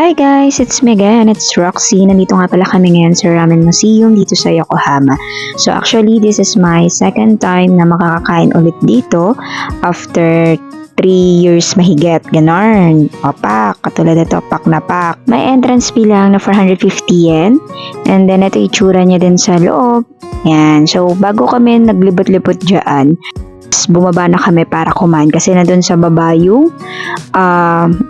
Hi guys, it's me again. It's Roxy. Nandito nga pala kami ngayon sa Ramen Museum dito sa Yokohama. So actually, this is my second time na makakakain ulit dito after 3 years mahigit, ganon. O pak, katulad ito, pak na pak. May entrance fee lang na 450 yen. And then ito itsura niya din sa loob. Yan. So bago kami naglibot-libot dyan, bumaba na kami para kumain kasi nandun sa baba yung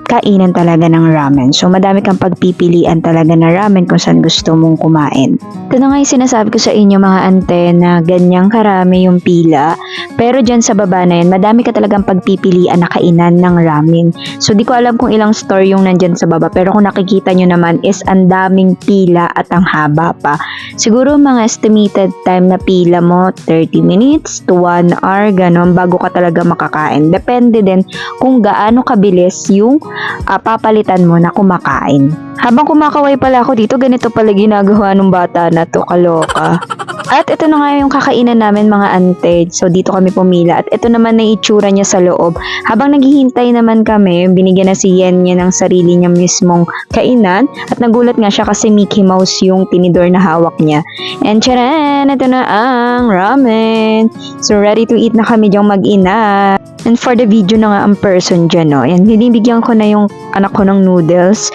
kainan talaga ng ramen. So madami kang pagpipilian talaga na ramen kung saan gusto mong kumain. Ito na nga yung sinasabi ko sa inyo mga ante na ganyang karami yung pila. Pero dyan sa baba na yun, madami ka talagang pagpipilian na kainan ng ramen. So di ko alam kung ilang store yung nandyan sa baba. Pero kung nakikita nyo naman is ang daming pila at ang haba pa. Siguro mga estimated time na pila mo 30 minutes to 1 hour, ganon, bago ka talaga makakain. Depende din kung gaano kabilis yung papalitan mo na kumakain. Habang kumakaway pala ako dito, ganito pala ginagawa ng bata na to, kaloka. At ito na nga yung kakainan namin mga ante. So dito kami pumila at ito naman na itsura niya sa loob. Habang naghihintay naman kami, binigyan na si Yen niya ng sarili niya mismong kainan at nagulat nga siya kasi Mickey Mouse yung tinidor na hawak niya. And charan, ito na ang ramen. So ready to eat na kami diyang mag-ina. And for the video na nga ang person dyan, no? Yan, binibigyan ko na yung anak ko ng noodles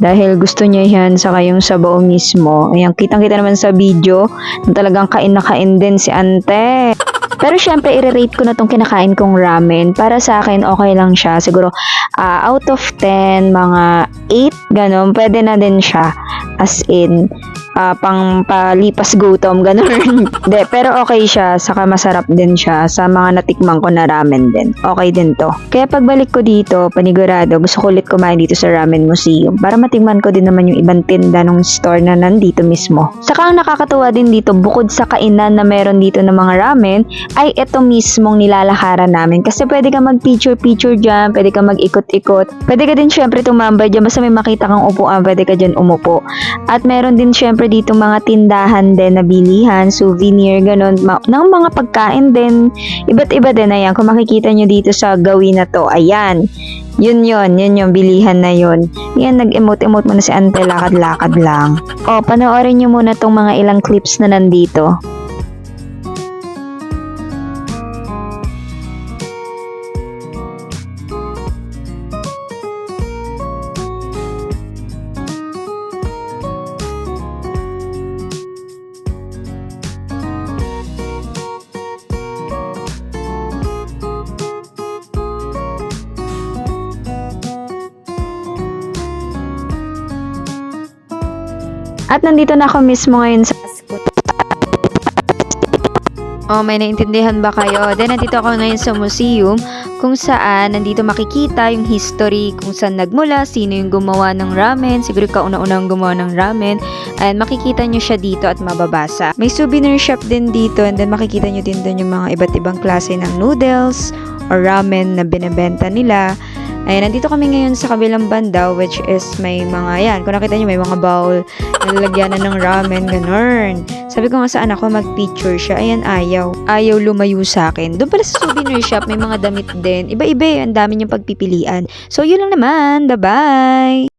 dahil gusto niya yan saka yung sabaw mismo. Ayan, kitang-kita naman sa video na talagang kain na kain din si ante. Pero syempre, i-rate ko na tong kinakain kong ramen. Para sa akin, okay lang siya. Siguro, out of 10, mga 8, gano'n. Pwede na din siya. As in, pang palipas gutom, gano'n. De, pero okay siya. Saka masarap din siya sa mga natikmang ko na ramen din. Okay din to. Kaya pagbalik ko dito, panigurado, gusto ko ulit kumain dito sa Ramen Museum para matikman ko din naman yung ibang tinda ng store na nandito mismo. Saka ang nakakatuwa din dito, bukod sa kainan na meron dito ng mga ramen, ay ito mismong nilalakaran namin. Kasi pwede ka mag-picture-picture dyan, pwede ka mag-ikot-ikot, pwede ka din syempre tumambay dyan, basta may makita kang upuan, pwede ka dyan umupo. At meron din syempre dito mga tindahan din na bilihan, souvenir, ganun, ng mga pagkain din, iba't iba din. Ayan, kung makikita nyo dito sa gawin na to, ayan, yun yung bilihan na yun. Yan, nag-emote-emote muna si ante, lakad-lakad lang. O, panoorin nyo muna tong mga ilang clips na nandito. At nandito na ako mismo ngayon sa may naintindihan ba kayo? Then nandito ako ngayon sa museum kung saan nandito makikita yung history kung saan nagmula, sino yung gumawa ng ramen, siguro kauna-unang gumawa ng ramen, and makikita nyo siya dito at mababasa. May souvenir shop din dito and then makikita nyo din doon yung mga iba't ibang klase ng noodles or ramen na binebenta nila. Ayan, nandito kami ngayon sa kabilang banda, which is may mga, yan, kung nakita nyo, may mga bowl, nalalagyanan ng ramen, ganun. Sabi ko nga sa anak ko, mag-picture siya. Ayan, ayaw lumayo sa akin. Doon pala sa souvenir shop, may mga damit din. Iba-iba, ang dami niyang pagpipilian. So, yun lang naman. Bye-bye!